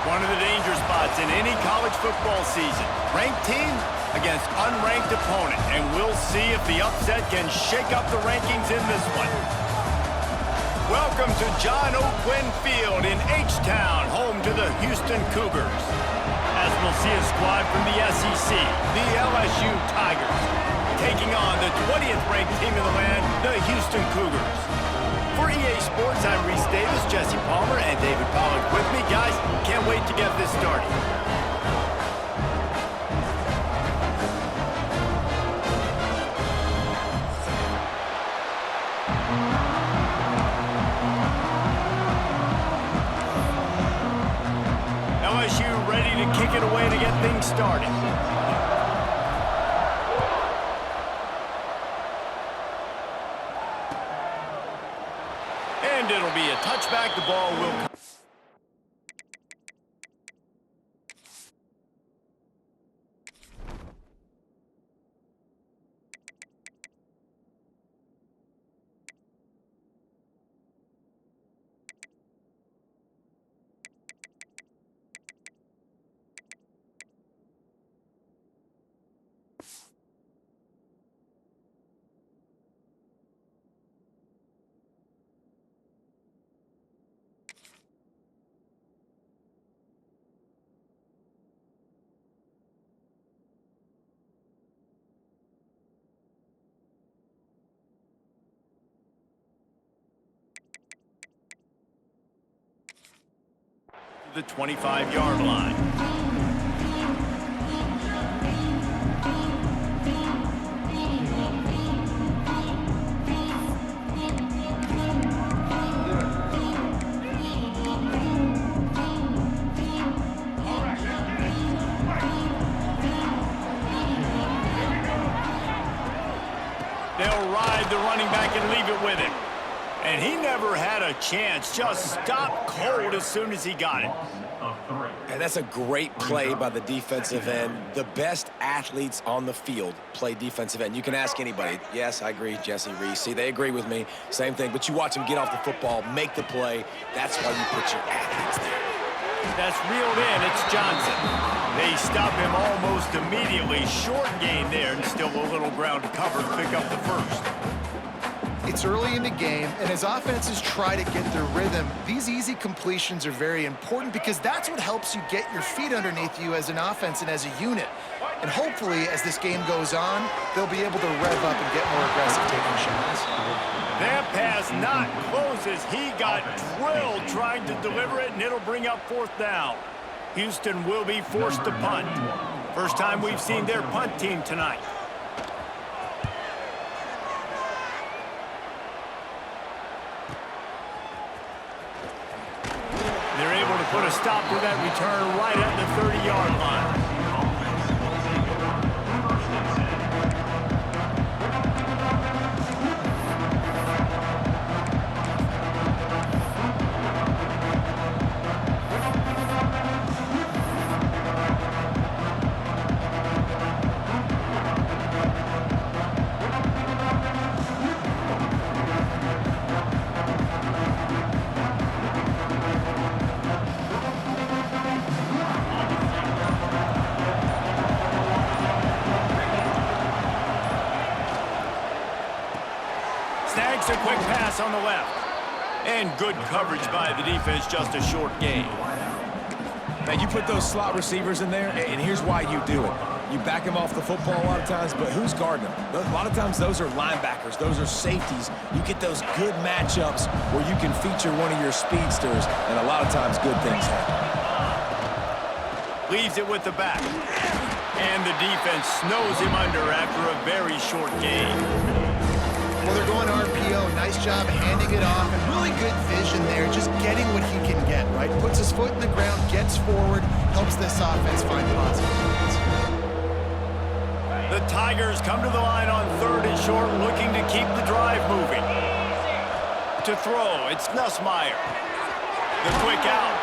One of the danger spots in any college football season. Ranked team against unranked opponent. And we'll see if the upset can shake up the rankings in this one. Welcome to John O. Quinn Field in H-Town, home to the Houston Cougars. As we'll see a squad from the SEC, the LSU Tigers, taking on the 20th ranked team in the land, the Houston Cougars. For EA Sports, I'm Reese Davis, Jesse Palmer, and David Pollack with me. Guys, can't wait to get this started. LSU ready to kick it away to get things started. And it'll be a touchback. The ball will come. The 25-yard line. They'll ride the running back and leave it with him. And he never had a chance, just stopped cold as soon as he got it. And that's a great play by the defensive end. The best athletes on the field play defensive end. You can ask anybody. Yes, I agree, Jesse, Reese. See, they agree with me. Same thing. But you watch them get off the football, make the play. That's why you put your athletes there. That's reeled in. It's Johnson. They stop him almost immediately. Short gain there, and still a little ground to cover to pick up the first. It's early in the game, and as offenses try to get their rhythm, these easy completions are very important because that's what helps you get your feet underneath you as an offense and as a unit. And hopefully, as this game goes on, they'll be able to rev up and get more aggressive taking shots. That pass not close as he got drilled trying to deliver it, and it'll bring up fourth down. Houston will be forced to punt. First time we've seen their punt team tonight. They're able to put a stop to that return right at the 30-yard line. Snags a quick pass on the left. And good coverage by the defense, just a short gain. Now, you put those slot receivers in there, and here's why you do it. You back them off the football a lot of times, but who's guarding them? A lot of times those are linebackers. Those are safeties. You get those good matchups where you can feature one of your speedsters, and a lot of times good things happen. Leaves it with the back. And the defense snows him under after a very short gain. Well, they're going RPO. Nice job handing it off, and really good vision there, just getting what he can get, right? Puts his foot in the ground, gets forward, helps this offense find positive points. The Tigers come to the line on 3rd and short, looking to keep the drive moving. To throw, it's Nussmeier. The quick out.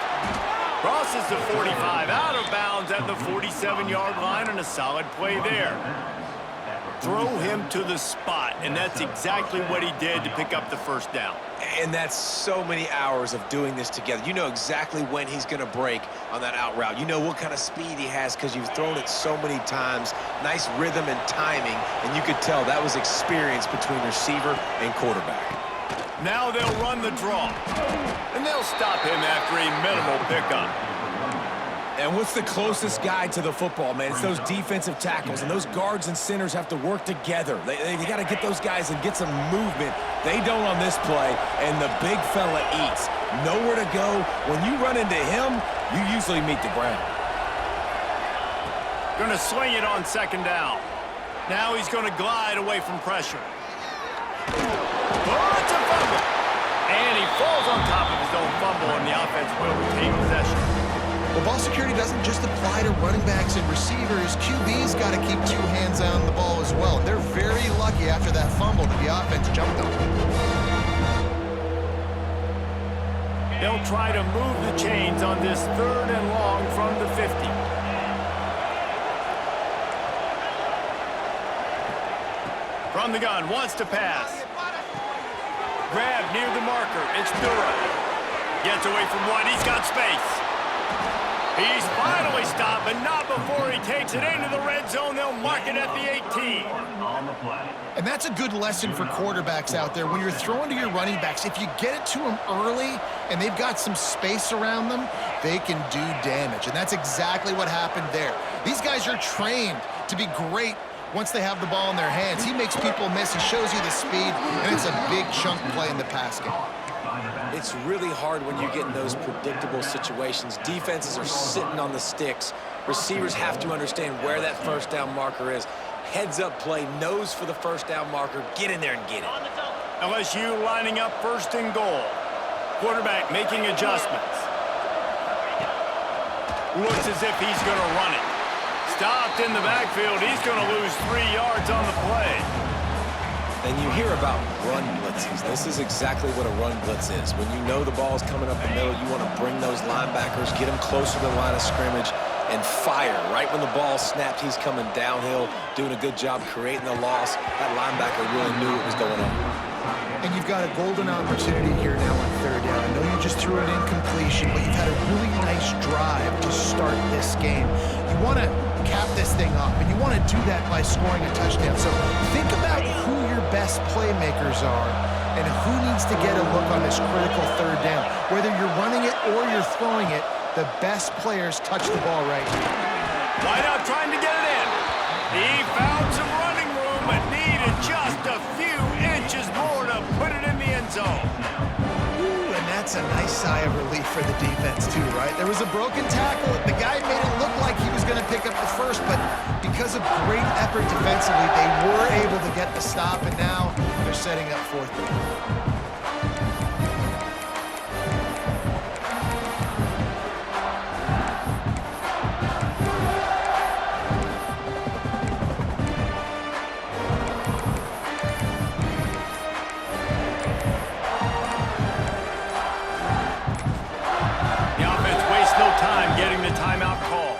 Crosses the 45, out of bounds at the 47-yard line, and a solid play there. Throw him to the spot, and that's exactly what he did to pick up the first down. And that's so many hours of doing this together. You know exactly when he's going to break on that out route. You know what kind of speed he has because you've thrown it so many times. Nice rhythm and timing, and you could tell that was experience between receiver and quarterback. Now they'll run the draw, and they'll stop him after a minimal pickup. And what's the closest guy to the football, man? It's those defensive tackles, and those guards and centers have to work together. They got to get those guys and get some movement. They don't on this play, and the big fella eats. Nowhere to go. When you run into him, you usually meet the ground. Going to swing it on second down. Now he's going to glide away from pressure. Oh, it's a fumble. And he falls on top of his own fumble, and the offense will retain possession. Well, ball security doesn't just apply to running backs and receivers. QB's got to keep two hands on the ball as well. They're very lucky after that fumble that the offense jumped on. They'll try to move the chains on this 3rd and long from the 50. From the gun, wants to pass. Grab near the marker. It's Dura. Gets away from one. He's got space. He's finally stopped, but not before he takes it into the red zone. They'll mark it at the 18. And that's a good lesson for quarterbacks out there. When you're throwing to your running backs, if you get it to them early and they've got some space around them, they can do damage. And that's exactly what happened there. These guys are trained to be great once they have the ball in their hands. He makes people miss. He shows you the speed, and it's a big chunk play in the pass game. It's really hard when you get in those predictable situations. Defenses are sitting on the sticks. Receivers have to understand where that first down marker is. Heads up play, nose for the first down marker. Get in there and get it. LSU lining up 1st and goal. Quarterback making adjustments. Looks as if he's going to run it. Stopped in the backfield. He's going to lose 3 yards on the play. And you hear about run blitzes. This is exactly what a run blitz is. When you know the ball's coming up the middle, you want to bring those linebackers, get them closer to the line of scrimmage, and fire. Right when the ball snapped, he's coming downhill, doing a good job creating the loss. That linebacker really knew what was going on. And you've got a golden opportunity here now on 3rd down. I know you just threw an incompletion, but you've had a really nice drive to start this game. You want to cap this thing off, and you want to do that by scoring a touchdown. So think about who your best playmakers are and who needs to get a look on this critical 3rd down. Whether you're running it or you're throwing it, the best players touch the ball right here. Wide out trying to get it in. He found some running room, but needed just a few inches more to put it in the end zone. Ooh, and that's a nice sigh of relief for the defense too, right? There was a broken tackle. The guy made it look like he was going to pick up the first, but because of great effort defensively, they were able to get the stop, and now they're setting up 4th down. Getting the timeout call.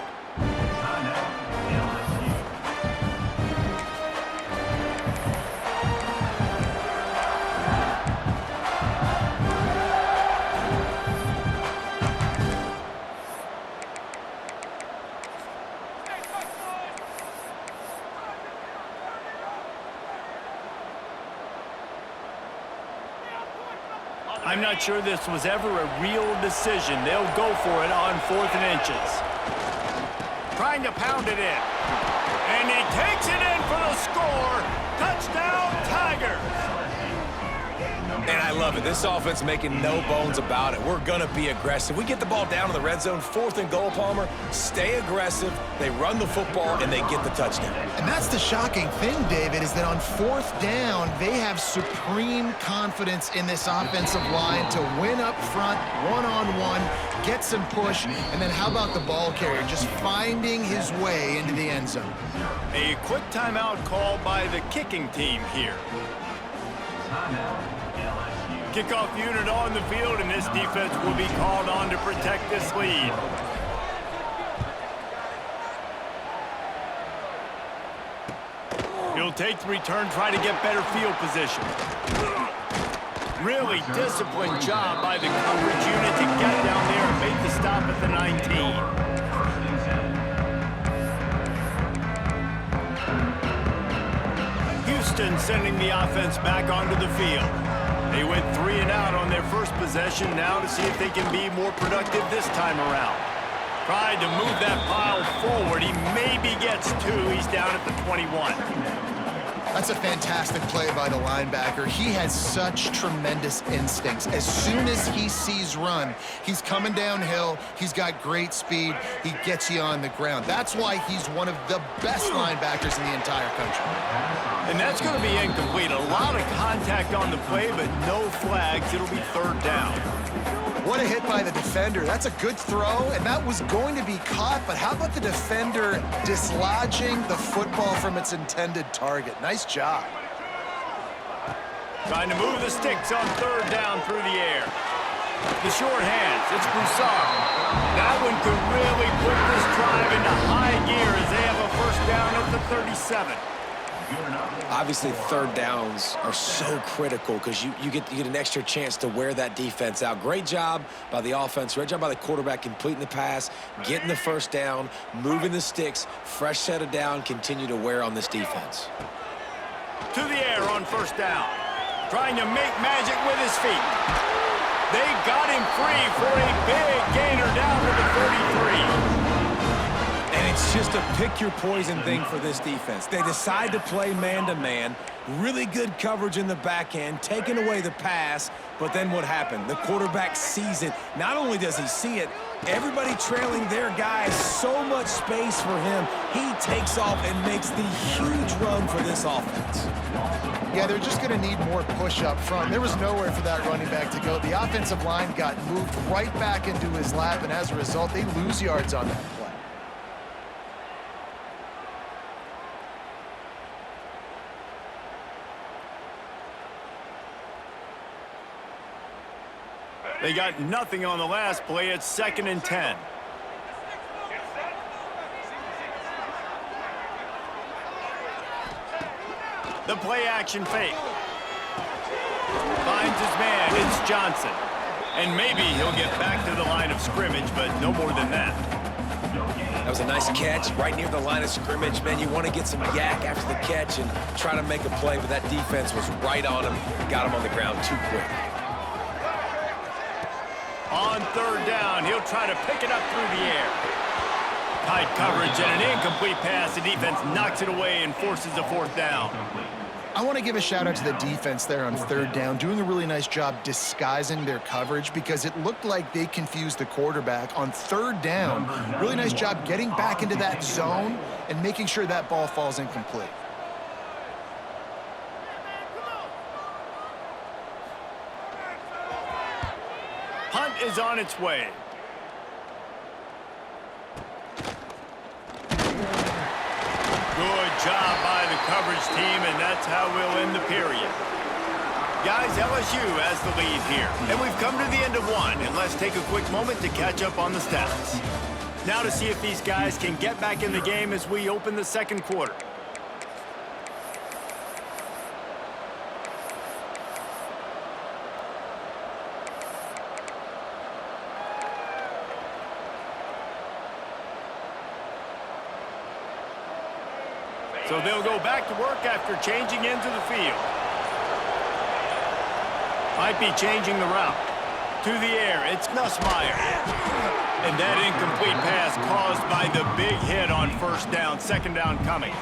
I'm not sure this was ever a real decision. They'll go for it on 4th and inches. Trying to pound it in. And he takes it in for the score. Touchdown, Tigers. And I love it. This offense making no bones about it. We're going to be aggressive. We get the ball down in the red zone, 4th and goal, Palmer. Stay aggressive. They run the football, and they get the touchdown. And that's the shocking thing, David, is that on 4th down, they have supreme confidence in this offensive line to win up front, one-on-one, get some push, and then how about the ball carrier just finding his way into the end zone? A quick timeout called by the kicking team here. Kickoff unit on the field, and this defense will be called on to protect this lead. He'll take the return, try to get better field position. Really disciplined job by the coverage unit to get down there and make the stop at the 19. Houston sending the offense back onto the field. They went 3 and out on their first possession, now to see if they can be more productive this time around. Tried to move that pile forward. He maybe gets 2. He's down at the 21. That's a fantastic play by the linebacker. He has such tremendous instincts. As soon as he sees run, he's coming downhill. He's got great speed. He gets you on the ground. That's why he's one of the best linebackers in the entire country. And that's going to be incomplete. A lot of contact on the play, but no flags. It'll be 3rd down. What a hit by the defender. That's a good throw, and that was going to be caught, but how about the defender dislodging the football from its intended target? Nice job. Trying to move the sticks on 3rd down through the air. The short hands, it's Broussard. That one could really put this drive into high gear as they have a 1st down at the 37. Obviously, 3rd downs are so critical because you get an extra chance to wear that defense out. Great job by the offense. Great job by the quarterback completing the pass, getting the 1st down, moving the sticks, fresh set of down, continue to wear on this defense. To the air on 1st down. Trying to make magic with his feet. They got him free for a big gainer down to the 33. And it's just a pick-your-poison thing for this defense. They decide to play man-to-man, really good coverage in the back end, taking away the pass, but then what happened? The quarterback sees it. Not only does he see it, everybody trailing their guys, so much space for him. He takes off and makes the huge run for this offense. Yeah, they're just going to need more push up front. There was nowhere for that running back to go. The offensive line got moved right back into his lap, and as a result, they lose yards on that play. They got nothing on the last play. It's 2nd and 10. The play action fake. Finds his man. It's Johnson. And maybe he'll get back to the line of scrimmage, but no more than that. That was a nice catch right near the line of scrimmage. Man, you want to get some yak after the catch and try to make a play, but that defense was right on him. Got him on the ground too quick. On 3rd down, he'll try to pick it up through the air. Tight coverage and an incomplete pass. The defense knocks it away and forces a 4th down. I want to give a shout out to the defense there on 3rd down, doing a really nice job disguising their coverage because it looked like they confused the quarterback on 3rd down. Really nice job getting back into that zone and making sure that ball falls incomplete. Punt is on its way. Good job by the coverage team, and that's how we'll end the period. Guys, LSU has the lead here, and we've come to the end of one, and let's take a quick moment to catch up on the stats. Now to see if these guys can get back in the game as we open the 2nd quarter. So they'll go back to work after changing into the field. Might be changing the route. To the air, it's Nussmeier. And that incomplete pass caused by the big hit on 1st down, 2nd down coming.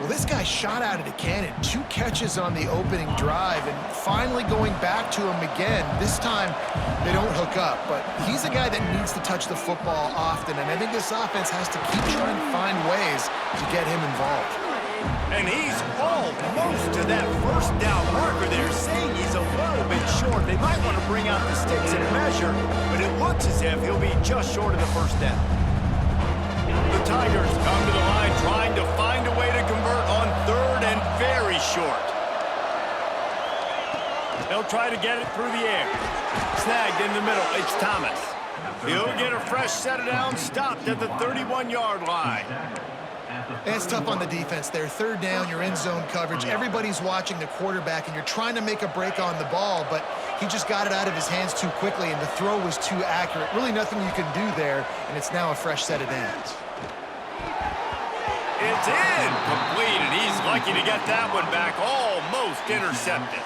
Well, this guy shot out of the cannon. 2 catches on the opening drive, and finally going back to him again. This time, they don't hook up, but he's a guy that needs to touch the football often, and I think this offense has to keep trying to find ways to get him involved. And he's almost to that 1st down marker. They're saying he's a little bit short. They might want to bring out the sticks and measure, but it looks as if he'll be just short of the 1st down. The Tigers come to the line trying to find a way to convert on 3rd and very short. They'll try to get it through the air. Snagged in the middle, it's Thomas. He'll get a fresh set of downs, stopped at the 31-yard line. It's tough on the defense there. 3rd down, you're in zone coverage. Everybody's watching the quarterback, and you're trying to make a break on the ball, but He just got it out of his hands too quickly, and the throw was too accurate. Really nothing you can do there, and it's now a fresh set of downs. It's incomplete, and he's lucky to get that one back, almost intercepted.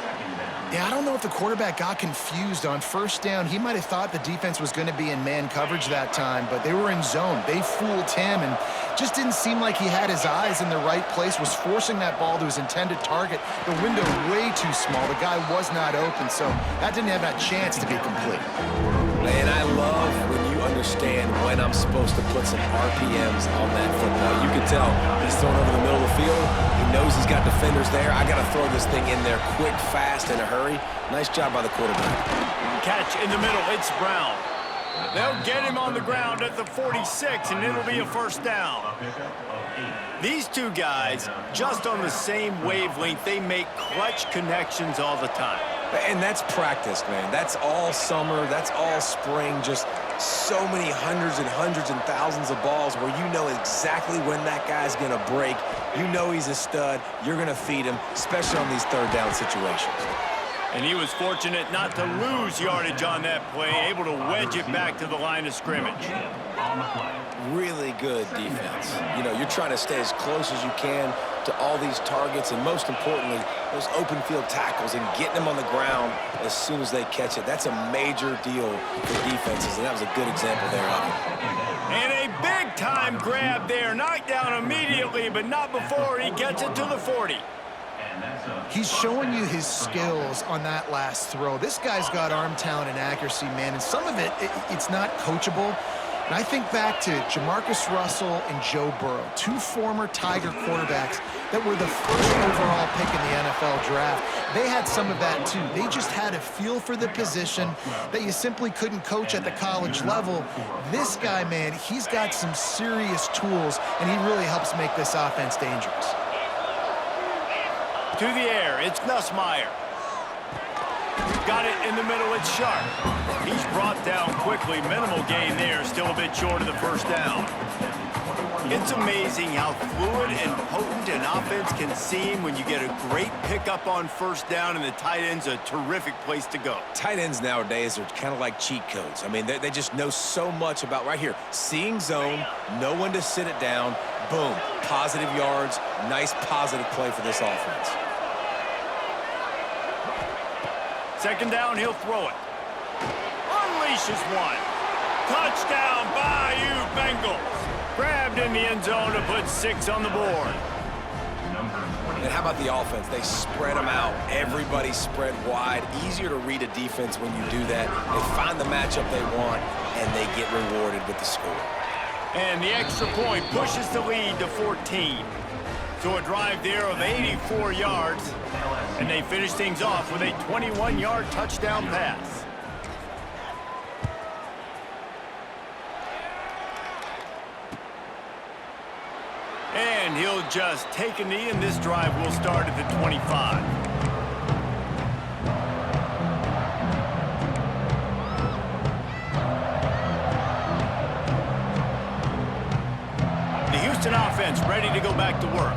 Yeah, I don't know if the quarterback got confused on first down. He might have thought the defense was going to be in man coverage that time, but they were in zone. They fooled him and just didn't seem like he had his eyes in the right place, was forcing that ball to his intended target. The window way too small. The guy was not open, so that didn't have that chance to be complete. Man, I love when you understand when I'm supposed to put some RPMs on that football. You can tell he's throwing over the middle of the field. He knows he's got defenders there. I got to throw this thing in there quick, fast, in a hurry. Nice job by the quarterback. Catch in the middle. It's Brown. They'll get him on the ground at the 46, and it'll be a first down. These two guys, just on the same wavelength, they make clutch connections all the time. And that's practice, man. That's all summer. That's all spring. Just so many hundreds and thousands of balls where you know exactly when that guy's going to break. You know he's a stud. You're going to feed him, especially on these third down situations. And he was fortunate not to lose yardage on that play, able to wedge it back to the line of scrimmage. Really good defense. You know, you're trying to stay as close as you can to all these targets, and most importantly, those open field tackles and getting them on the ground as soon as they catch it. That's a major deal for defenses, and that was a good example there of it. And a big-time grab there. Knocked down immediately, but not before he gets it to the 40. He's showing you his skills on that last throw. This guy's got arm talent and accuracy, man, and some of it's not coachable. And I think back to Jamarcus Russell and Joe Burrow, two former Tiger quarterbacks that were the first overall pick in the NFL draft. They had some of that too. They just had a feel for the position that you simply couldn't coach at the college level. This guy, man, he's got some serious tools, and he really helps make this offense dangerous. To the air, it's Nussmeier. Got it in the middle, it's Sharp. He's brought down quickly. Minimal gain there, still a bit short of the first down. It's amazing how fluid and potent an offense can seem when you get a great pickup on first down, and the tight end's a terrific place to go. Tight ends nowadays are kind of like cheat codes. I mean, they just know so much about, right here, seeing zone, know when to sit it down, boom, positive yards, nice positive play for this offense. Second down, he'll throw it. Unleashes one. Touchdown, Bayou Bengals. Grabbed in the end zone to put 6 on the board. And how about the offense? They spread them out. Everybody spread wide. Easier to read a defense when you do that. They find the matchup they want, and they get rewarded with the score. And the extra point pushes the lead to 14. So a drive there of 84 yards, and they finish things off with a 21-yard touchdown pass. And he'll just take a knee, and this drive will start at the 25. Houston offense ready to go back to work.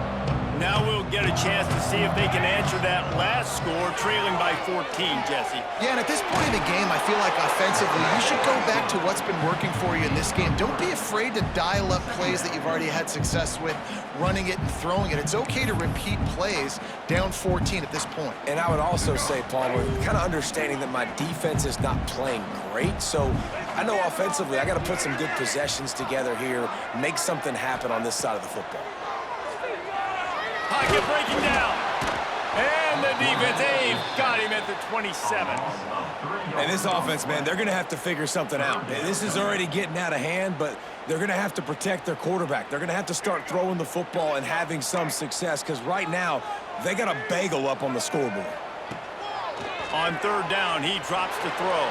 Now we'll get a chance to see if they can answer that last score, trailing by 14, Jesse. Yeah, and at this point in the game, I feel like offensively, you should go back to what's been working for you in this game. Don't be afraid to dial up plays that you've already had success with, running it and throwing it. It's okay to repeat plays down 14 at this point. And I would also say, Palmer, kind of understanding that my defense is not playing great, so I know offensively I got to put some good possessions together here, make something happen on this side of the football. Pocket breaking down. And the defense, got him at the 27. And this offense, man, they're going to have to figure something out. This is already getting out of hand, but they're going to have to protect their quarterback. They're going to have to start throwing the football and having some success, because right now they got a bagel up on the scoreboard. On third down, he drops to throw.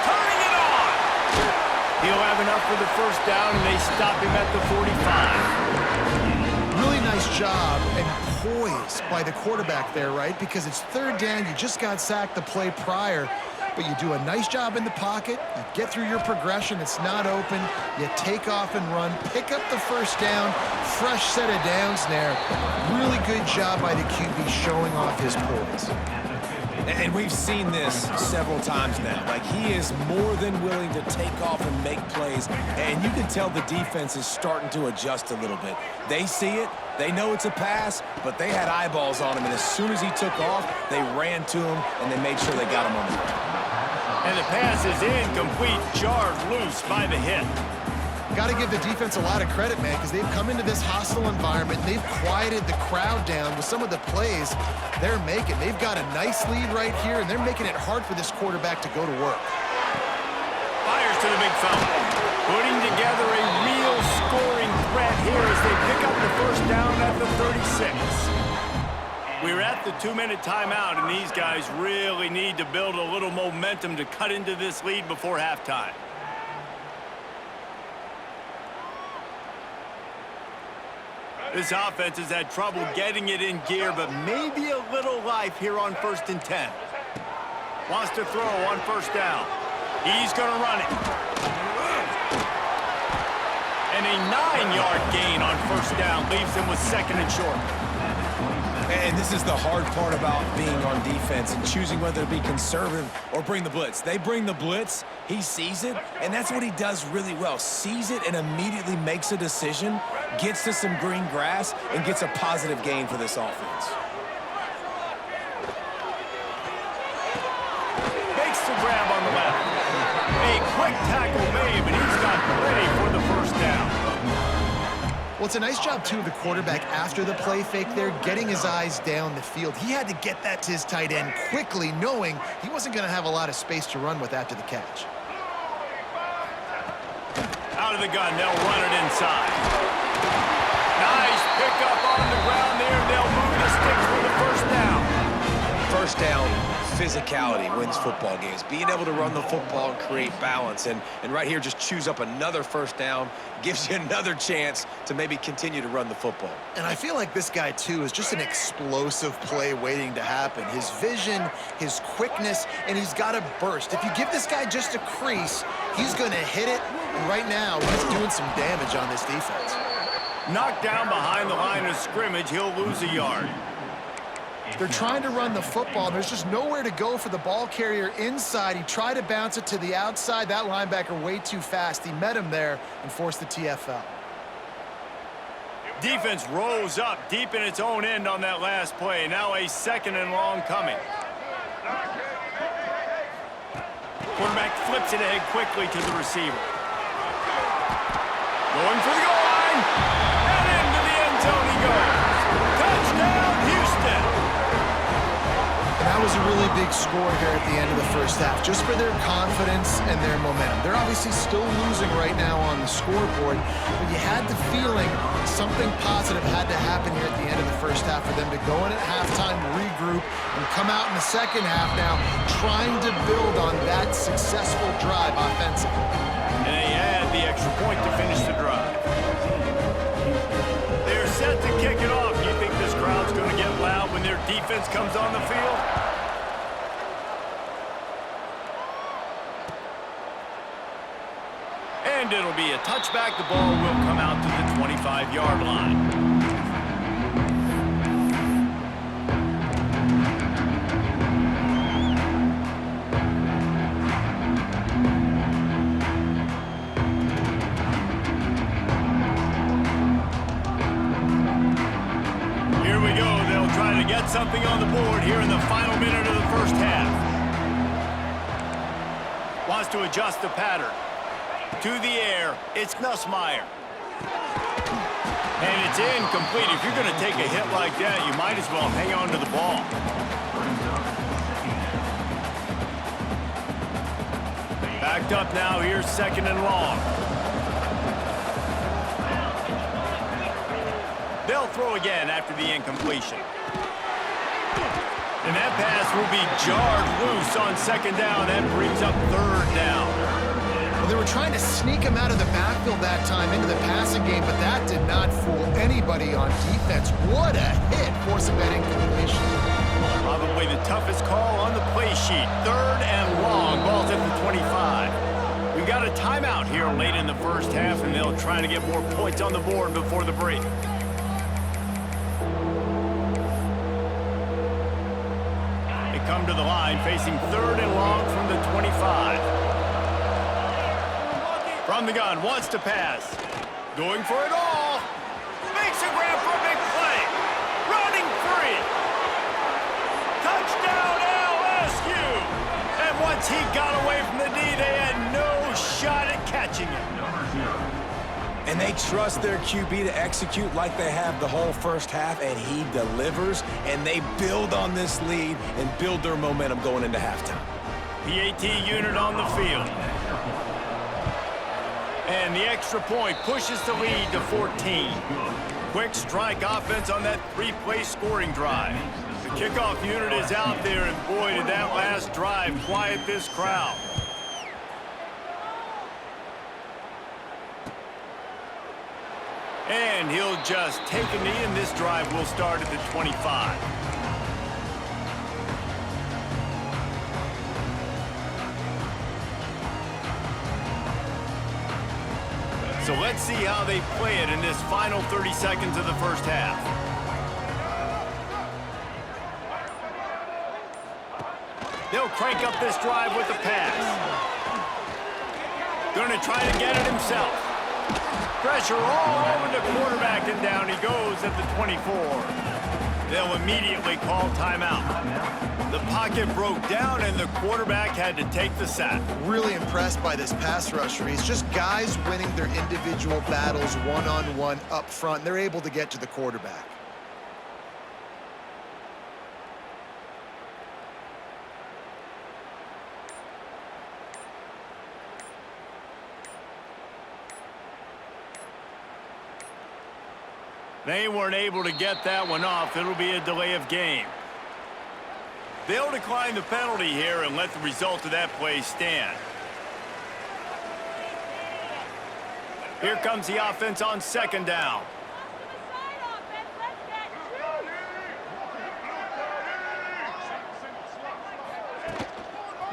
Turning it on. He'll have enough for the first down, and they stop him at the 45. Really nice job and poise by the quarterback there, right? Because it's third down, you just got sacked the play prior, but you do a nice job in the pocket, you get through your progression, it's not open, you take off and run, pick up the first down, fresh set of downs there. Really good job by the QB showing off his poise. And we've seen this several times now. Like, he is more than willing to take off and make plays, and you can tell the defense is starting to adjust a little bit. They see it, they know it's a pass, but they had eyeballs on him, and as soon as he took off, they ran to him, and they made sure they got him on the ground. And the pass is incomplete, jarred loose by the hit. Got to give the defense a lot of credit, man, because they've come into this hostile environment. They've quieted the crowd down with some of the plays they're making. They've got a nice lead right here, and they're making it hard for this quarterback to go to work. Fires to the big fella. Putting together a real scoring threat here as they pick up the first down at the 36. We're at the 2-minute timeout, and these guys really need to build a little momentum to cut into this lead before halftime. This offense has had trouble getting it in gear, but maybe a little life here on 1st and 10. Wants to throw on first down. He's going to run it. And a 9-yard gain on first down leaves him with 2nd and short. And this is the hard part about being on defense and choosing whether to be conservative or bring the blitz. They bring the blitz, he sees it, and that's what he does really well. Sees it and immediately makes a decision, gets to some green grass, and gets a positive gain for this offense. Makes the grab on the left. A quick tackle made, but he's got plenty for the first down. Well, it's a nice job, too, of the quarterback after the play fake there, getting his eyes down the field. He had to get that to his tight end quickly, knowing he wasn't going to have a lot of space to run with after the catch. Out of the gun, they'll run it inside. Nice pickup on the ground there, and they'll move the sticks for the first down. First down, physicality wins football games. Being able to run the football and create balance. And right here, just choose up another first down, gives you another chance to maybe continue to run the football. And I feel like this guy, too, is just an explosive play waiting to happen. His vision, his quickness, and he's got a burst. If you give this guy just a crease, he's going to hit it. And right now, he's doing some damage on this defense. Knocked down behind the line of scrimmage, he'll lose a yard. They're trying to run the football. There's just nowhere to go for the ball carrier inside. He tried to bounce it to the outside. That linebacker way too fast. He met him there and forced the TFL. Defense rose up deep in its own end on that last play. Now a 2nd and long coming. Quarterback flips it ahead quickly to the receiver. Going for the goal line. And into the end zone he goes. Touchdown, Houston. And that was a really big score here at the end of the first half, just for their confidence and their momentum. They're obviously still losing right now on the scoreboard, but you had the feeling something positive had to happen here at the end of the first half for them to go in at halftime, regroup, and come out in the second half now trying to build on that successful drive offensively. And they add the extra point to finish the drive. They're set to kick it off. You think this crowd's going to get loud when their defense comes on the field? And it'll be a touchback. The ball will come out to the 25-yard line. To get something on the board here in the final minute of the first half. Wants to adjust the pattern. To the air, it's Nussmeier. And it's incomplete. If you're going to take a hit like that, you might as well hang on to the ball. Backed up now, here's 2nd and long. They'll throw again after the incompletion. And that pass will be jarred loose on 2nd down. That brings up 3rd down. Well, they were trying to sneak him out of the backfield that time into the passing game, but that did not fool anybody on defense. What a hit forcing that incompletion. Probably the toughest call on the play sheet. 3rd and long. Ball's at the 25. We've got a timeout here late in the first half, and they'll try to get more points on the board before the break. come to the line, facing 3rd and long from the 25. From the gun, wants to pass. Going for it all. Makes a grab for a big play. Running free. Touchdown LSU. And once he got away from the D, they had no shot at catching him. And they trust their QB to execute like they have the whole first half, and he delivers, and they build on this lead and build their momentum going into halftime. PAT unit on the field. And the extra point pushes the lead to 14. Quick strike offense on that 3-play scoring drive. The kickoff unit is out there, and boy, did that last drive quiet this crowd. And he'll just take a knee, and this drive will start at the 25. So let's see how they play it in this final 30 seconds of the first half. They'll crank up this drive with the pass. Going to try to get it himself. Pressure all over the quarterback, and down he goes at the 24. They'll immediately call timeout. The pocket broke down, and the quarterback had to take the sack. Really impressed by this pass rusher. He's just guys winning their individual battles one-on-one up front. They're able to get to the quarterback. They weren't able to get that one off. It'll be a delay of game. They'll decline the penalty here and let the result of that play stand. Here comes the offense on 2nd down.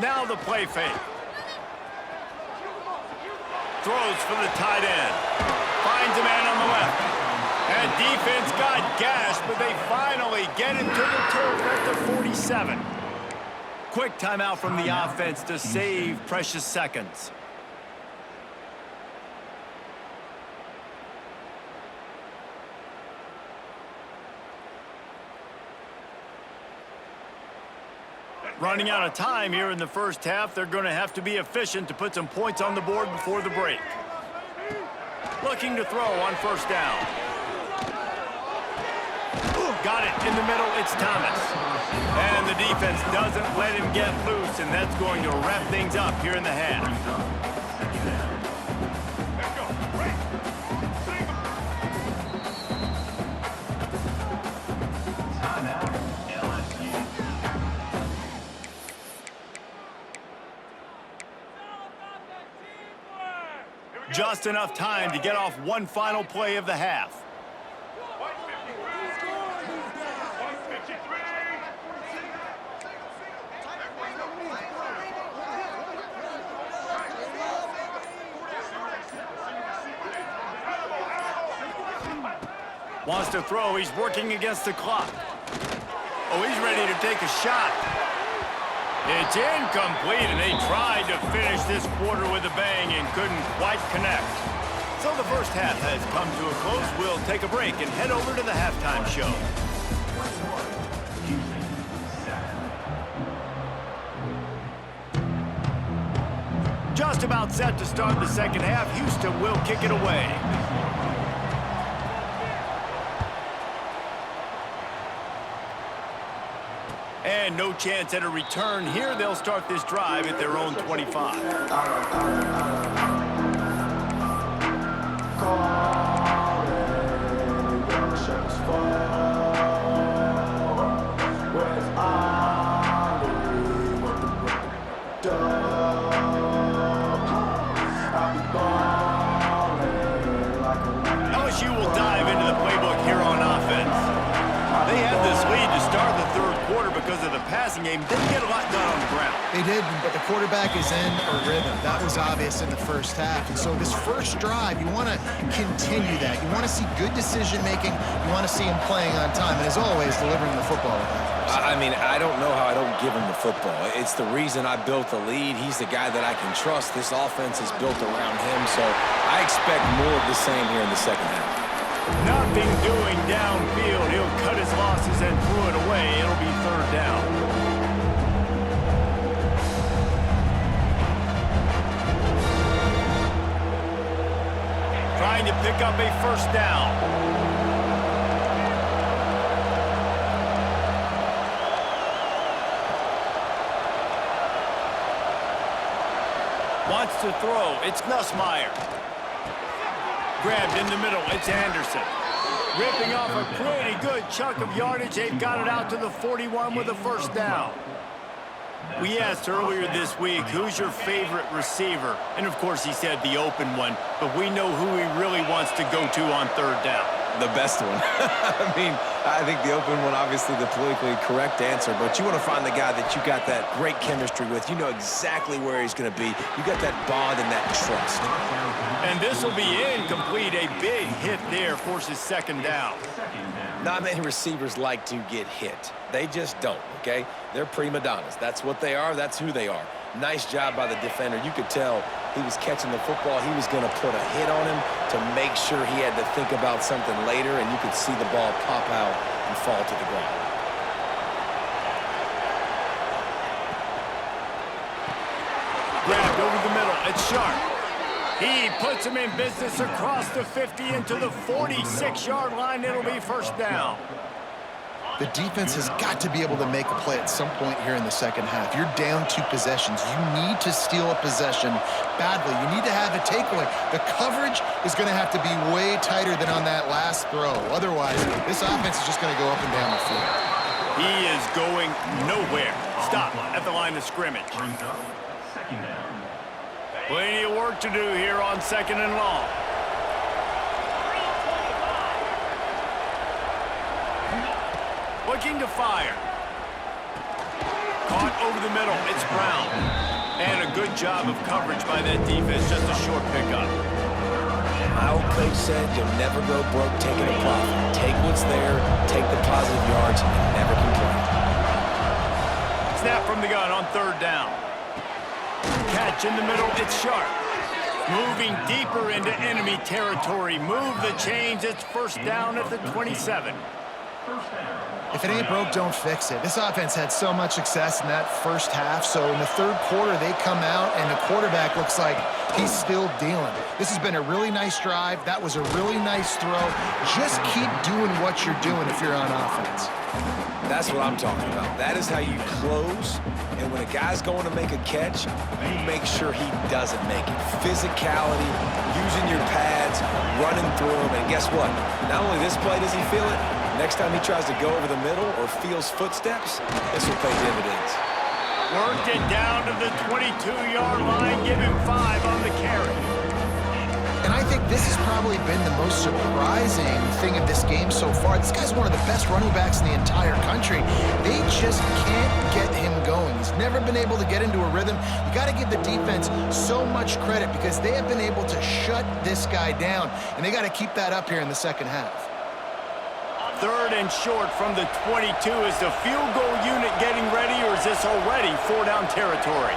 Now the play fake. Throws for the tight end. Finds a man on the left. And defense got gashed, but they finally get him to the turf at the 47. Quick timeout from the offense to save precious seconds. Running out of time here in the first half, they're going to have to be efficient to put some points on the board before the break. Looking to throw on 1st down. Got it in the middle, it's Thomas. And the defense doesn't let him get loose, and that's going to wrap things up here in the half. Just enough time to get off one final play of the half. Wants to throw. He's working against the clock. Oh, he's ready to take a shot. It's incomplete, and they tried to finish this quarter with a bang and couldn't quite connect. So the first half has come to a close. We'll take a break and head over to the halftime show. Just about set to start the second half. Houston will kick it away. And no chance at a return here. They'll start this drive at their own 25. LSU will dive into the playbook here on offense. They had this lead to start the third quarter because of the the passing game, didn't get a lot done on the ground. They did, but the quarterback is in a rhythm. That was obvious in the first half. And so this first drive, you want to continue that. You want to see good decision-making. You want to see him playing on time. And as always, delivering the football. I mean, I don't know how I don't give him the football. It's the reason I built the lead. He's the guy that I can trust. This offense is built around him, so I expect more of the same here in the second half. Nothing doing downfield. He'll cut his losses and throw it away. It'll be third down. Trying to pick up a first down. Wants to throw. It's Nussmeier. Grabbed in the middle. It's Anderson. Ripping off a pretty good chunk of yardage. They've got it out to the 41 with a first down. We asked earlier this week, who's your favorite receiver? And, of course, he said the open one. But we know who he really wants to go to on third down. The best one. I mean, I think the open one, obviously the politically correct answer, but you want to find the guy that you got that great chemistry with. You know exactly where he's going to be. You got that bond and that trust. And this will be incomplete. A big hit there forces second down. Not many receivers like to get hit. They just don't, okay? They're prima donnas. That's what they are. That's who they are. Nice job by the defender. You could tell he was catching the football. He was going to put a hit on him to make sure he had to think about something later, and you could see the ball pop out and fall to the ground. Grabbed over the middle. It's Sharp. He puts him in business across the 50 into the 46-yard line. It'll be first down. The defense has got to be able to make a play at some point here in the second half. You're down 2 possessions. You need to steal a possession badly. You need to have a takeaway. The coverage is going to have to be way tighter than on that last throw. Otherwise, this offense is just going to go up and down the field. He is going nowhere. Stop at the line of scrimmage. Plenty of work to do here on second and long. Looking to fire. Caught over the middle. It's Brown. And a good job of coverage by that defense. Just a short pickup. My old coach said you'll never go broke taking a profit. Take what's there, take the positive yards, and never complain. Snap from the gun on third down. Catch in the middle. It's Sharp. Moving deeper into enemy territory. Move the chains. It's first down at the 27. If it ain't broke, don't fix it. This offense had so much success in that first half, so in the third quarter, they come out, and the quarterback looks like he's still dealing. This has been a really nice drive. That was a really nice throw. Just keep doing what you're doing if you're on offense. That's what I'm talking about. That is how you close, and when a guy's going to make a catch, you make sure he doesn't make it. Physicality, using your pads, running through them, and guess what? Not only this play does he feel it, next time he tries to go over the middle or feels footsteps, this will pay dividends. Worked it down to the 22-yard line. Give him 5 on the carry. And I think this has probably been the most surprising thing of this game so far. This guy's one of the best running backs in the entire country. They just can't get him going. He's never been able to get into a rhythm. You got to give the defense so much credit because they have been able to shut this guy down, and they got to keep that up here in the second half. Third and short from the 22. Is the field goal unit getting ready, or is this already 4-down territory?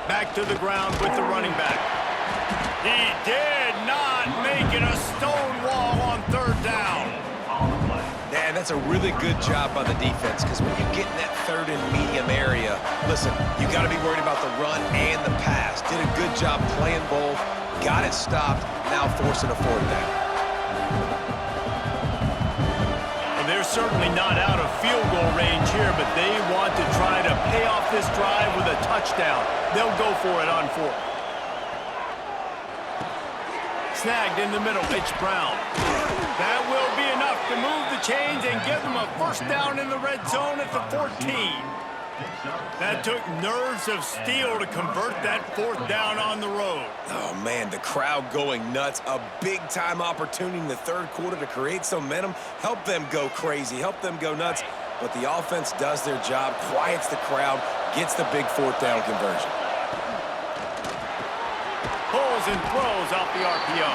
Back to the ground with the running back. He did not make it a stone wall on third down. Man, that's a really good job by the defense because when you get in that third and medium area, listen, you got to be worried about the run and the pass. Did a good job playing both, got it stopped, now forcing a fourth down. They're certainly not out of field goal range here, but they want to try to pay off this drive with a touchdown. They'll go for it on fourth. Snagged in the middle. It's Brown. That will be enough to move the chains and give them a first down in the red zone at the 14. That took nerves of steel to convert that fourth down on the road. Oh, man, the crowd going nuts. A big-time opportunity in the third quarter to create some momentum. Help them go crazy. Help them go nuts. but the offense does their job, quiets the crowd, gets the big fourth down conversion. Pulls and throws off the RPO.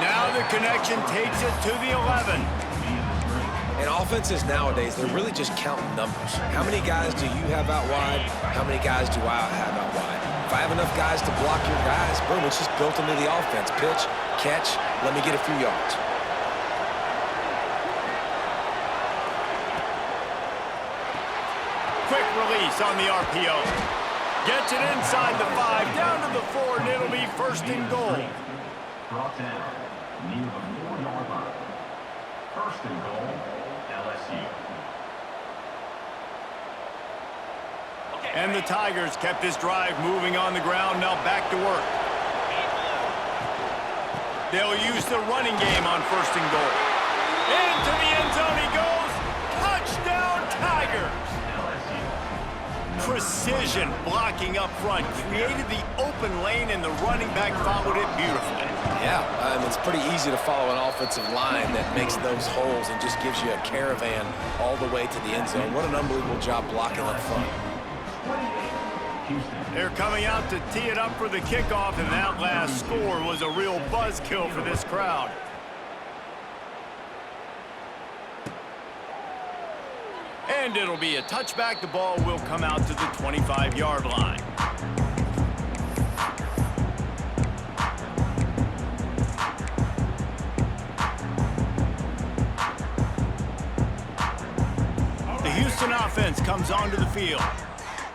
Now the connection takes it to the 11. And offenses nowadays, they're really just counting numbers. How many guys do you have out wide? How many guys do I have out wide? If I have enough guys to block your guys, boom, it's just built into the offense. Pitch, catch, let me get a few yards. Quick release on the RPO. Gets it inside the 5, down to the 4, and it'll be first and goal. Brought down near the 4-yard line. First and goal, LSU. And the Tigers kept this drive moving on the ground, now back to work. They'll use the running game on first and goal. Into the end zone he goes. Touchdown, Tigers! Precision blocking up front created the open lane, and the running back followed it beautifully. Yeah, it's pretty easy to follow an offensive line that makes those holes and just gives you a caravan all the way to the end zone. What an unbelievable job blocking up front. They're coming out to tee it up for the kickoff, and that last score was a real buzzkill for this crowd. And it'll be a touchback. The ball will come out to the 25-yard line. The Houston offense comes onto the field.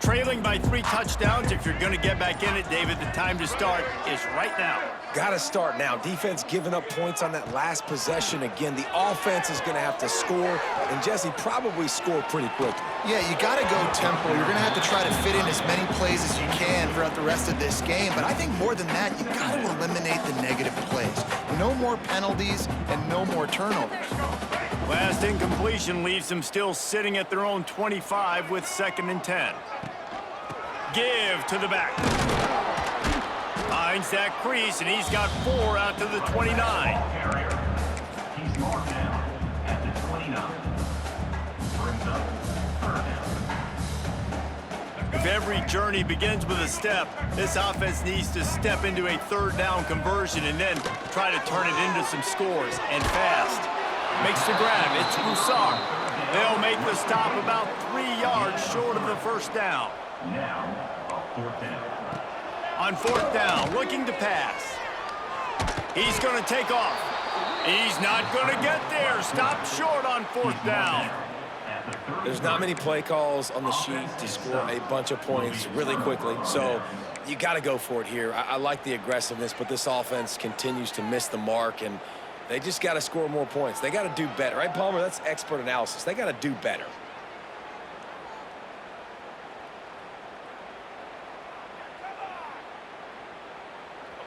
Trailing by 3 touchdowns. If you're going to get back in it, David, the time to start is right now. Got to start now. Defense giving up points on that last possession. Again, the offense is going to have to score, and Jesse probably score pretty quickly. Yeah, you got to go tempo. You're going to have to try to fit in as many plays as you can throughout the rest of this game. But I think more than that, you got to eliminate the negative plays. No more penalties and no more turnovers. Last incompletion leaves them still sitting at their own 25 with 2nd and 10. Give to the back. Finds that crease, and he's got 4 out to the 29. He's marked down at the 29. Brings up third down. If every journey begins with a step, this offense needs to step into a 3rd down conversion and then try to turn it into some scores, and fast. Makes the grab. It's Broussard. They'll make the stop about 3 yards short of the 1st down. Now, a 4th down. On 4th down, looking to pass. He's going to take off. He's not going to get there. Stopped short on 4th down. There's not many play calls on the sheet to score a bunch of points really quickly, so you got to go for it here. I like the aggressiveness, but this offense continues to miss the mark, and they just got to score more points. They got to do better, right, Palmer? That's expert analysis. They got to do better.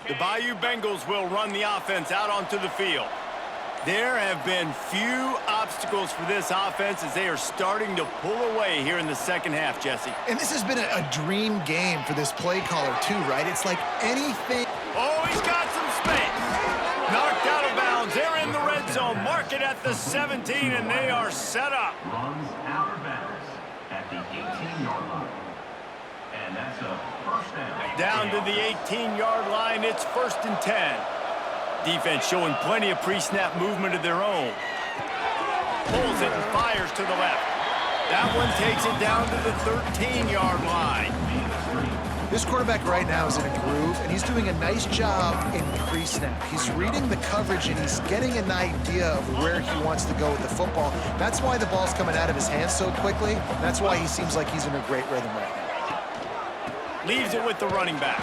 The Bayou Bengals will run the offense out onto the field. There have been few obstacles for this offense as they are starting to pull away here in the 2nd half, Jesse. And this has been a dream game for this play caller, too, right? It's like anything. Oh, he's got some space. Knocked out of bounds. They're in the red zone. Mark it at the 17, and they are set up. Runs out of bounds at the 18-yard line. And that's a 1st down. Down to the 18-yard line, it's 1st and 10. Defense showing plenty of pre-snap movement of their own. Pulls it and fires to the left. That one takes it down to the 13-yard line. This quarterback right now is in a groove, and he's doing a nice job in pre-snap. He's reading the coverage, and he's getting an idea of where he wants to go with the football. That's why the ball's coming out of his hands so quickly. That's why he seems like he's in a great rhythm right now. Leaves it with the running back.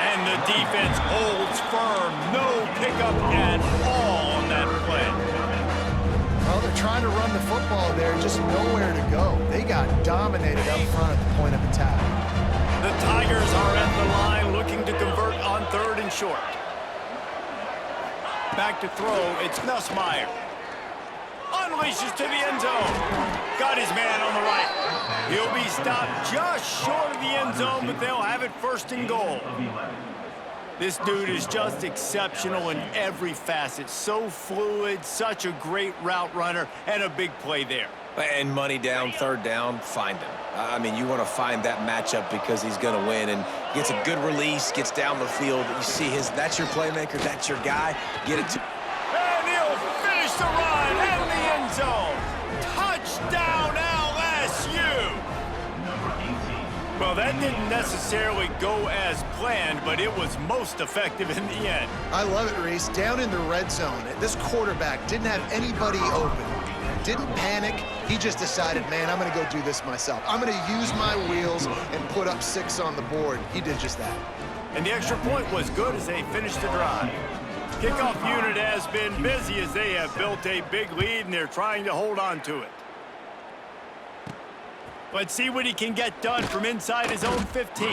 And the defense holds firm. No pickup at all on that play. Well, they're trying to run the football there, just nowhere to go. They got dominated up front at the point of attack. The Tigers are at the line looking to convert on 3rd and short. Back to throw, it's Nussmeier. Unleashes to the end zone. Got his man on the right. He'll be stopped just short of the end zone, but they'll have it 1st and goal. This dude is just exceptional in every facet. So fluid, such a great route runner, and a big play there. And money down, third down, find him. I mean, you want to find that matchup because he's going to win, and gets a good release, gets down the field. You see that's your playmaker, that's your guy. Get it to... And he'll finish the run in the end zone. Touchdown, LSU! Well, that didn't necessarily go as planned, but it was most effective in the end. I love it, Reese. Down in the red zone, this quarterback didn't have anybody open. Didn't panic. He just decided, man, I'm going to go do this myself. I'm going to use my wheels and put up 6 on the board. He did just that. And the extra point was good as they finished the drive. Kickoff unit has been busy as they have built a big lead, and they're trying to hold on to it. Let's see what he can get done from inside his own 15.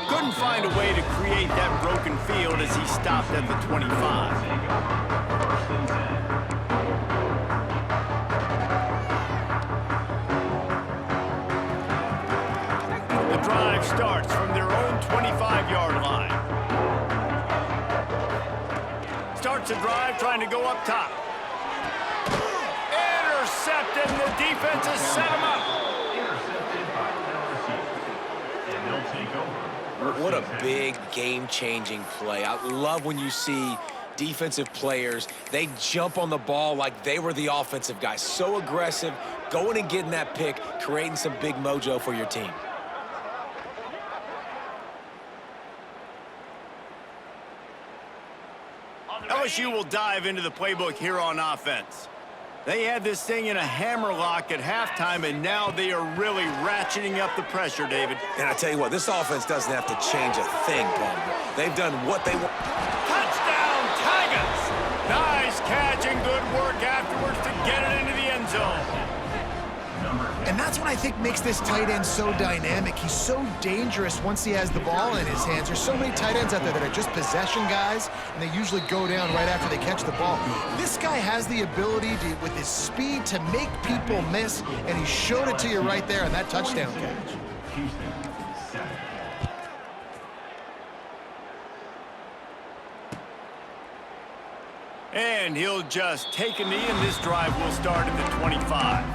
Couldn't find a way to create that broken field as he stopped at the 25. Drive starts from their own 25-yard line. Starts a drive trying to go up top. Intercepted, and the defense has set him up. What a big game-changing play. I love when you see defensive players, they jump on the ball like they were the offensive guys. So aggressive, going and getting that pick, creating some big mojo for your team. LSU will dive into the playbook here on offense. They had this thing in a hammerlock at halftime, and now they are really ratcheting up the pressure, David. And I tell you what, this offense doesn't have to change a thing, Palmer. They've done what they want. Touchdown, Tigers! Nice catch and good work afterwards to get it into the end zone. And that's what I think makes this tight end so dynamic. He's so dangerous once he has the ball in his hands. There's so many tight ends out there that are just possession guys, and they usually go down right after they catch the ball. This guy has the ability to, with his speed, to make people miss, and he showed it to you right there on that touchdown catch. And he'll just take a knee, and this drive will start at the 25.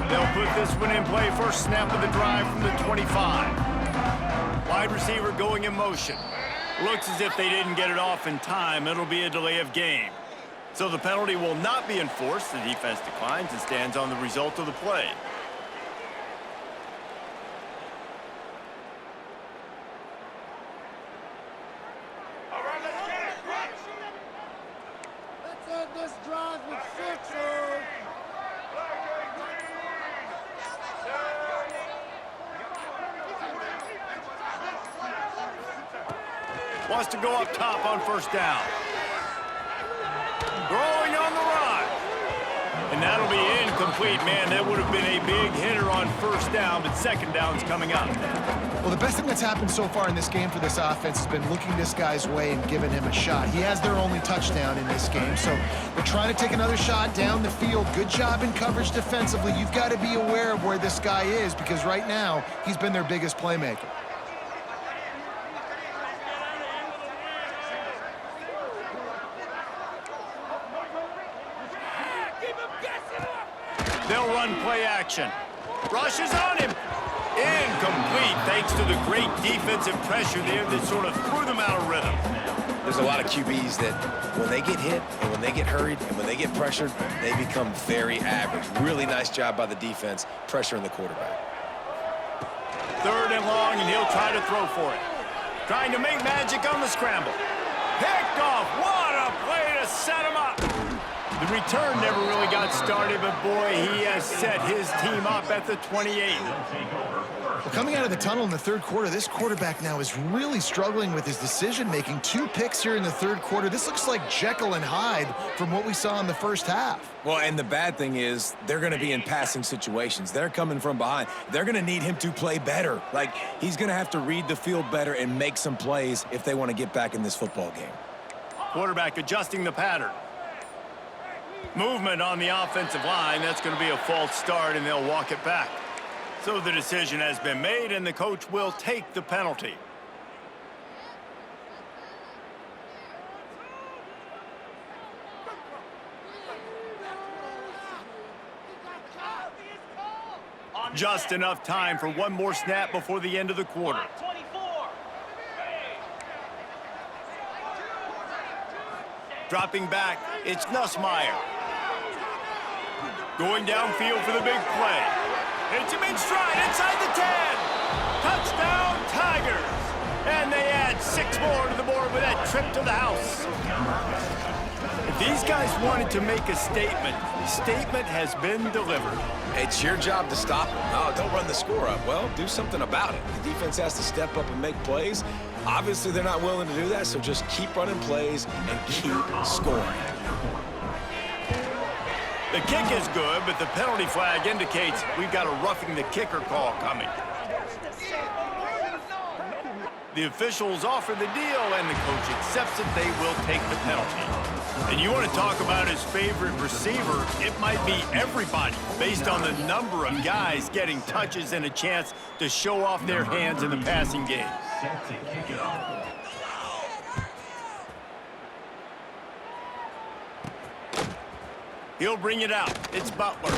They'll put this one in play. First snap of the drive from the 25. Wide receiver going in motion. Looks as if they didn't get it off in time. It'll be a delay of game. So the penalty will not be enforced. The defense declines and stands on the result of the play. All right, let's get it. Let's end this drive with 6. Wants to go up top on first down. Throwing on the run. And that'll be incomplete, man. That would have been a big hitter on first down, but second down's coming up. Well, the best thing that's happened so far in this game for this offense has been looking this guy's way and giving him a shot. He has their only touchdown in this game, so they're trying to take another shot down the field. Good job in coverage defensively. You've got to be aware of where this guy is because right now he's been their biggest playmaker. They'll run play action. Rushes on him. Incomplete thanks to the great defensive pressure there that sort of threw them out of rhythm. There's a lot of QBs that when they get hit and when they get hurried and when they get pressured, they become very average. Really nice job by the defense pressuring the quarterback. Third and long, and he'll try to throw for it. Trying to make magic on the scramble. Picked off. What a play to set him up. The return never really got started, but boy, he has set his team up at the 28. Well, coming out of the tunnel in the third quarter, this quarterback now is really struggling with his decision-making. 2 picks here in the third quarter. This looks like Jekyll and Hyde from what we saw in the first half. Well, and the bad thing is they're going to be in passing situations. They're coming from behind. They're going to need him to play better. Like, he's going to have to read the field better and make some plays if they want to get back in this football game. Quarterback adjusting the pattern. Movement on the offensive line. That's going to be a false start, and they'll walk it back. So the decision has been made, and the coach will take the penalty. Just enough time for one more snap before the end of the quarter. Dropping back, it's Nussmeier. Going downfield for the big play. It's him in stride inside the 10. Touchdown, Tigers. And they add 6 more to the board with that trip to the house. If these guys wanted to make a statement, the statement has been delivered. It's your job to stop them. No, don't run the score up. Well, do something about it. The defense has to step up and make plays. Obviously, they're not willing to do that, so just keep running plays and keep scoring. The kick is good, but the penalty flag indicates we've got a roughing the kicker call coming. The officials offer the deal, and the coach accepts it. They will take the penalty. And you want to talk about his favorite receiver, it might be everybody based on the number of guys getting touches and a chance to show off their hands in the passing game. Set to kick it off. He'll bring it out. It's Butler.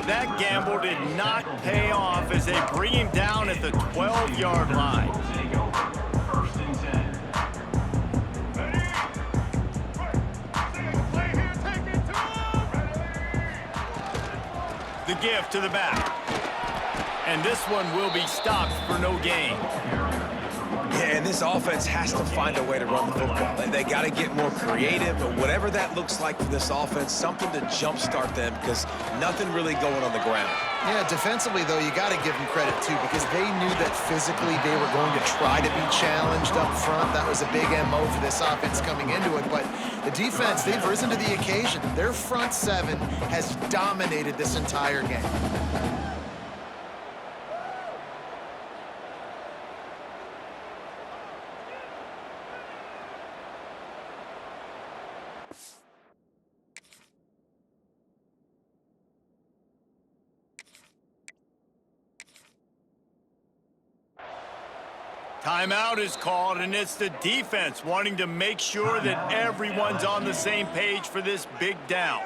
That gamble did not pay off as they bring him down at the 12-yard line. Take over. First and 10. The give to the back. And this one will be stopped for no gain. Yeah, and this offense has to find a way to run the football. And they got to get more creative, but whatever that looks like for this offense, something to jumpstart them because nothing really going on the ground. Yeah, defensively, though, you got to give them credit, too, because they knew that physically they were going to try to be challenged up front. That was a big MO for this offense coming into it. But the defense, they've risen to the occasion. Their front seven has dominated this entire game. Timeout is called, and it's the defense wanting to make sure that everyone's on the same page for this big down.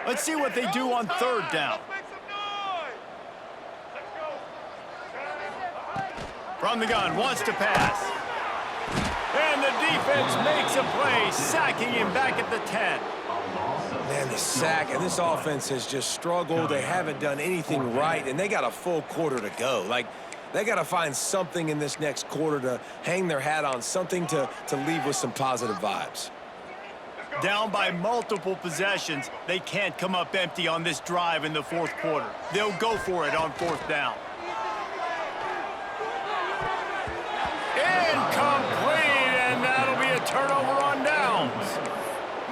Let's see what they do on third down. From the gun, wants to pass. And the defense makes a play, sacking him back at the 10. Man, the sack, and this offense has just struggled. They haven't done anything right, and they got a full quarter to go. Like, they got to find something in this next quarter to hang their hat on, something to leave with some positive vibes. Down by multiple possessions, they can't come up empty on this drive in the fourth quarter. They'll go for it on fourth down. Incomplete, and that'll be a turnover on downs.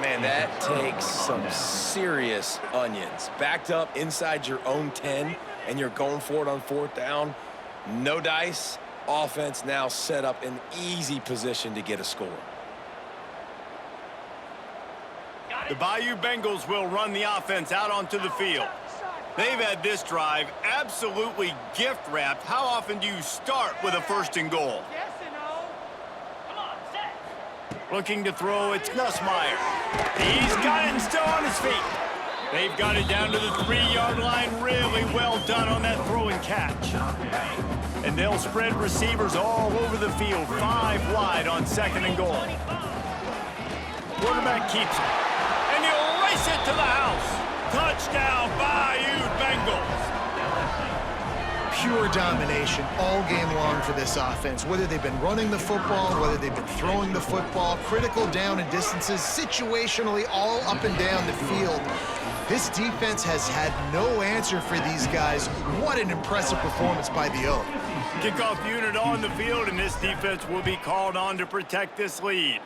Man, that takes some serious onions. Backed up inside your own 10, and you're going for it on fourth down. No dice. Offense now set up in easy position to get a score. The Bayou Bengals will run the offense out onto the field. They've had this drive absolutely gift-wrapped. How often do you start with a first and goal? Looking to throw, it's Nussmeier. He's got it and still on his feet. They've got it down to the 3-yard line. Really well done on that throw and catch. And they'll spread receivers all over the field, 5 wide on second and goal. Quarterback keeps it. And he'll race it to the house. Touchdown, Bayou Bengals. Pure domination all game long for this offense. Whether they've been running the football, whether they've been throwing the football, critical down and distances, situationally all up and down the field. This defense has had no answer for these guys. What an impressive performance by the O. Kickoff unit on the field, and this defense will be called on to protect this lead.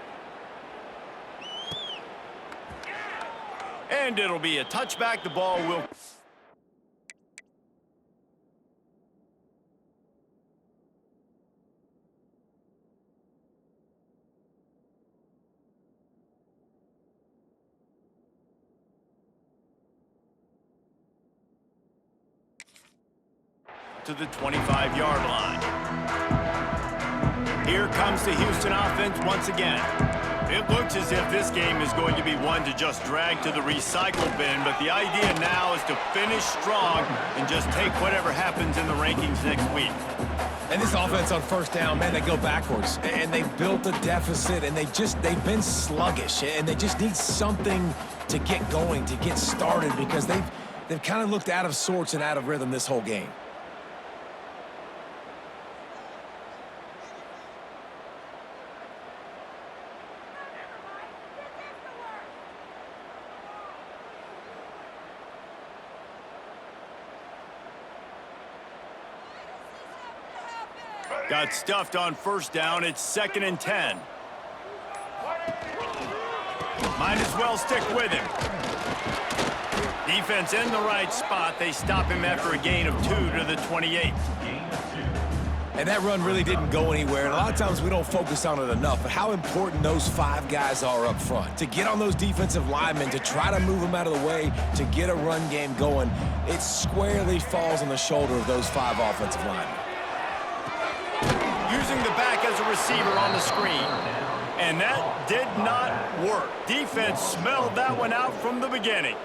And it'll be a touchback. The ball will... out to the 25-yard line. Here comes the Houston offense once again. It looks as if this game is going to be one to just drag to the recycle bin, but the idea now is to finish strong and just take whatever happens in the rankings next week. And this offense on first down, man, they go backwards. And they built a deficit, and they've been sluggish. And they just need something to get going, to get started, because they've kind of looked out of sorts and out of rhythm this whole game. Got stuffed on first down. It's 2nd and 10. Might as well stick with him. Defense in the right spot. They stop him after a gain of 2 to the 28. And that run really didn't go anywhere. And a lot of times we don't focus on it enough, but how important those 5 guys are up front. To get on those defensive linemen, to try to move them out of the way, to get a run game going, it squarely falls on the shoulder of those 5 offensive linemen. Using the back as a receiver on the screen. And that did not work. Defense smelled that one out from the beginning.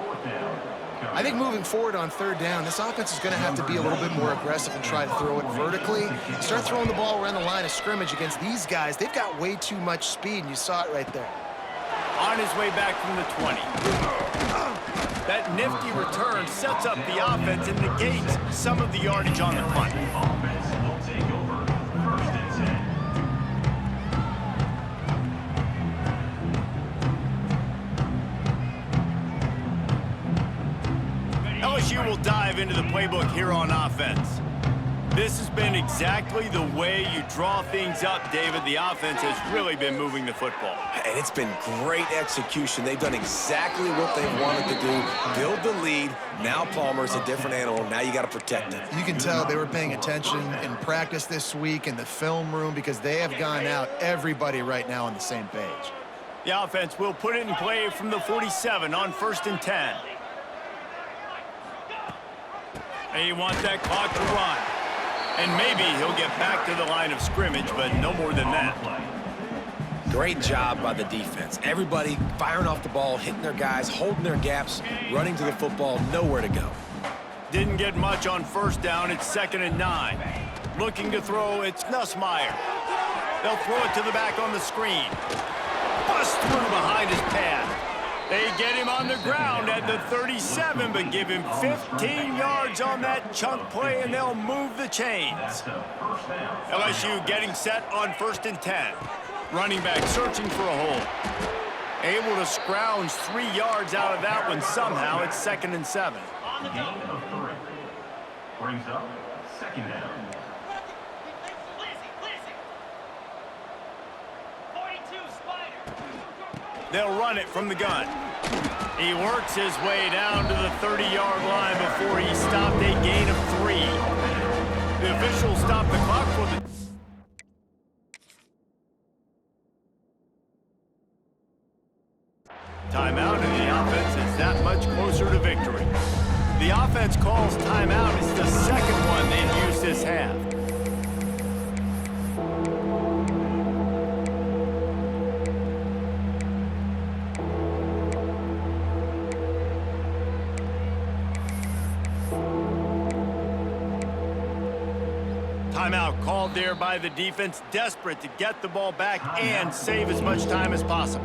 I think moving forward on third down, this offense is going to have to be a little bit more aggressive and try to throw it vertically. Start throwing the ball around the line of scrimmage against these guys. They've got way too much speed, and you saw it right there. On his way back from the 20. That nifty return sets up the offense and negates some of the yardage on the punt. LSU will dive into the playbook here on offense. This has been exactly the way you draw things up, David. The offense has really been moving the football. And it's been great execution. They've done exactly what they wanted to do. Build the lead. Now Palmer's a different animal. Now you got to protect it. You can tell they were paying attention in practice this week in the film room because they have gone out, everybody right now on the same page. The offense will put it in play from the 47 on 1st and 10. They want that clock to run. And maybe he'll get back to the line of scrimmage, but no more than that. Great job by the defense. Everybody firing off the ball, hitting their guys, holding their gaps, running to the football, nowhere to go. Didn't get much on first down. It's 2nd and 9. Looking to throw, it's Nussmeier. They'll throw it to the back on the screen. Bust through behind his pad. They get him on the ground at the 37, but give him 15 yards on that chunk play, and they'll move the chains. LSU getting set on 1st and 10. Running back searching for a hole. Able to scrounge 3 yards out of that one somehow. It's 2nd and 7. Gain of 3. Brings up 2nd down. They'll run it from the gun. He works his way down to the 30-yard line before he stopped a gain of 3. The officials stop the clock for the... timeout, and the offense is that much closer to victory. The offense calls timeout. It's the second one they've used this half. Timeout called there by the defense, desperate to get the ball back and save as much time as possible.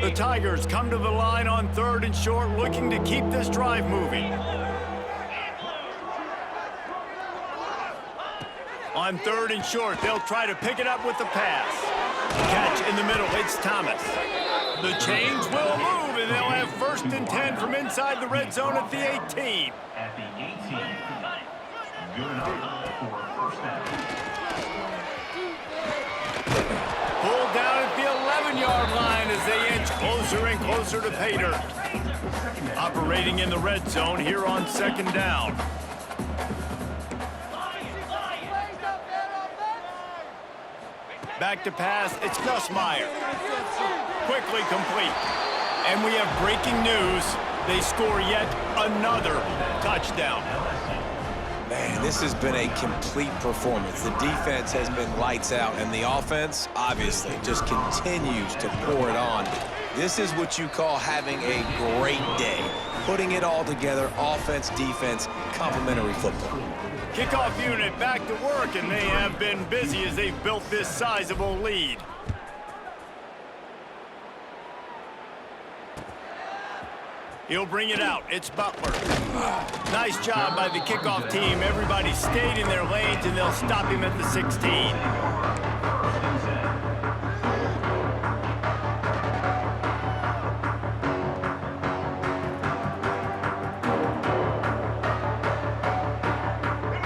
The Tigers come to the line on 3rd and short, looking to keep this drive moving. On 3rd and short, they'll try to pick it up with the pass. Catch in the middle, it's Thomas. The chains will move, and they'll have 1st and 10 from inside the red zone at the 18. At the 18. Good enough for a 1st down. Pulled down at the 11-yard line as they inch closer and closer to pay dirt. Operating in the red zone here on 2nd down. Back to pass, it's Nussmeier. Quickly complete. And we have breaking news. They score yet another touchdown. Man, this has been a complete performance. The defense has been lights out, and the offense, obviously, just continues to pour it on. This is what you call having a great day. Putting it all together, offense, defense, complementary football. Kickoff unit back to work, and they have been busy as they've built this sizable lead. He'll bring it out. It's Butler. Nice job by the kickoff team. Everybody stayed in their lanes, and they'll stop him at the 16.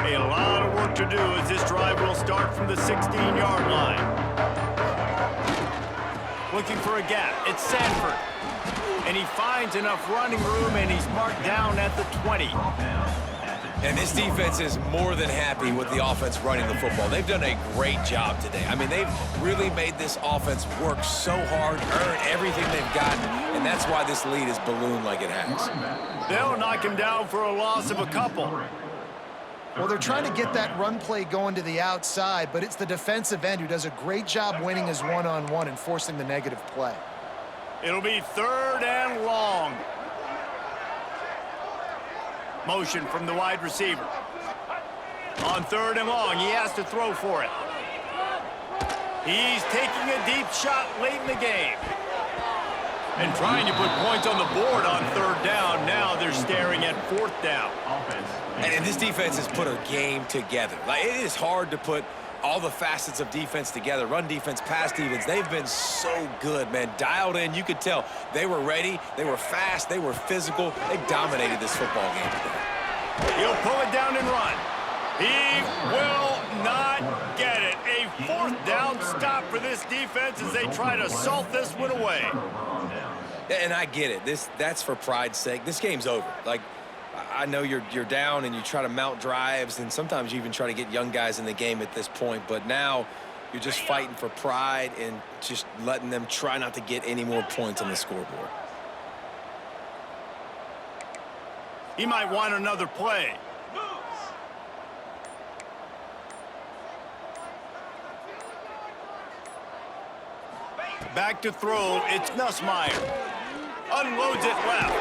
A lot of work to do as this drive will start from the 16-yard line. Looking for a gap. It's Sanford. And he finds enough running room, and he's marked down at the 20. And this defense is more than happy with the offense running the football. They've done a great job today. I mean, they've really made this offense work so hard, earn everything they've gotten, and that's why this lead is ballooned like it has. They'll knock him down for a loss of a couple. Well, they're trying to get that run play going to the outside, but it's the defensive end who does a great job winning his one-on-one and forcing the negative play. It'll be 3rd and long. Motion from the wide receiver. On 3rd and long, he has to throw for it. He's taking a deep shot late in the game. And trying to put points on the board on 3rd down. Now they're staring at 4th down. And this defense has put a game together. Like, it is hard to put all the facets of defense together. Run defense, pass defense. They've been so good, man. Dialed in. You could tell they were ready. They were fast. They were physical. They dominated this football game today. He'll pull it down and run. He will not get it. A 4th down stop for this defense as they try to salt this one away. And I get it. That's for pride's sake. This game's over. Like, I know you're down and you try to mount drives, and sometimes you even try to get young guys in the game at this point, but now you're just fighting for pride and just letting them try not to get any more points on the scoreboard. He might want another play. Back to throw, it's Nussmeier. Unloads it left.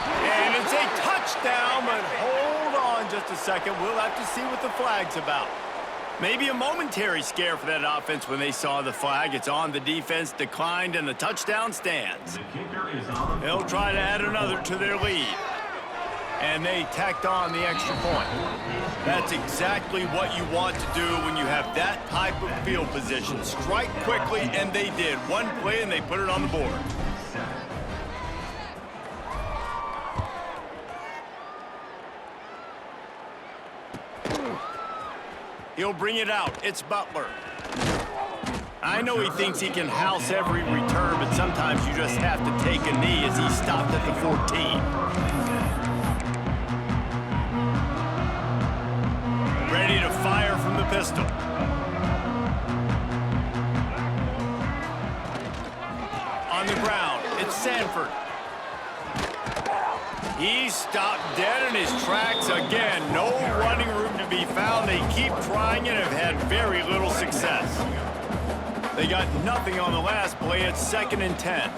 And it's a touchdown, but hold on just a second. We'll have to see what the flag's about. Maybe a momentary scare for that offense when they saw the flag. It's on, the defense declined, and the touchdown stands. They'll try to add another to their lead. And they tacked on the extra point. That's exactly what you want to do when you have that type of field position. Strike quickly, and they did. One play, and they put it on the board. He'll bring it out. It's Butler. I know he thinks he can house every return, but sometimes you just have to take a knee as he stopped at the 14. Ready to fire from the pistol. On the ground, it's Sanford. He stopped dead in his tracks again. No running room to be found. They keep trying and have had very little success. They got nothing on the last play. It's 2nd and 10.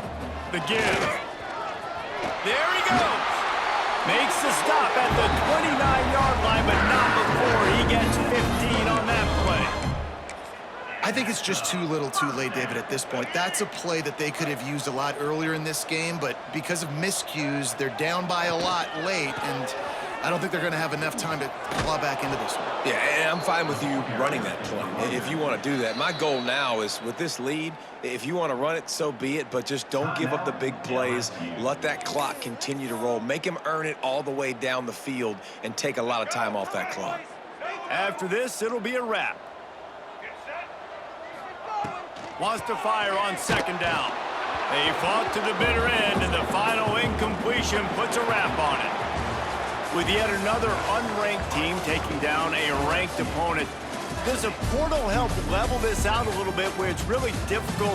The give. There he goes. Makes the stop at the 29-yard line, but not before he gets 15 on that play. I think it's just too little too late, David, at this point. That's a play that they could have used a lot earlier in this game, but because of miscues, they're down by a lot late, and I don't think they're going to have enough time to claw back into this one. Yeah, and I'm fine with you running that play if you want to do that. My goal now is, with this lead, if you want to run it, so be it, but just don't give up the big plays. Let that clock continue to roll. Make him earn it all the way down the field and take a lot of time off that clock. After this, it'll be a wrap. Wants to fire on 2nd down. They fought to the bitter end, and the final incompletion puts a wrap on it. With yet another unranked team taking down a ranked opponent, Does a portal help level this out a little bit where it's really difficult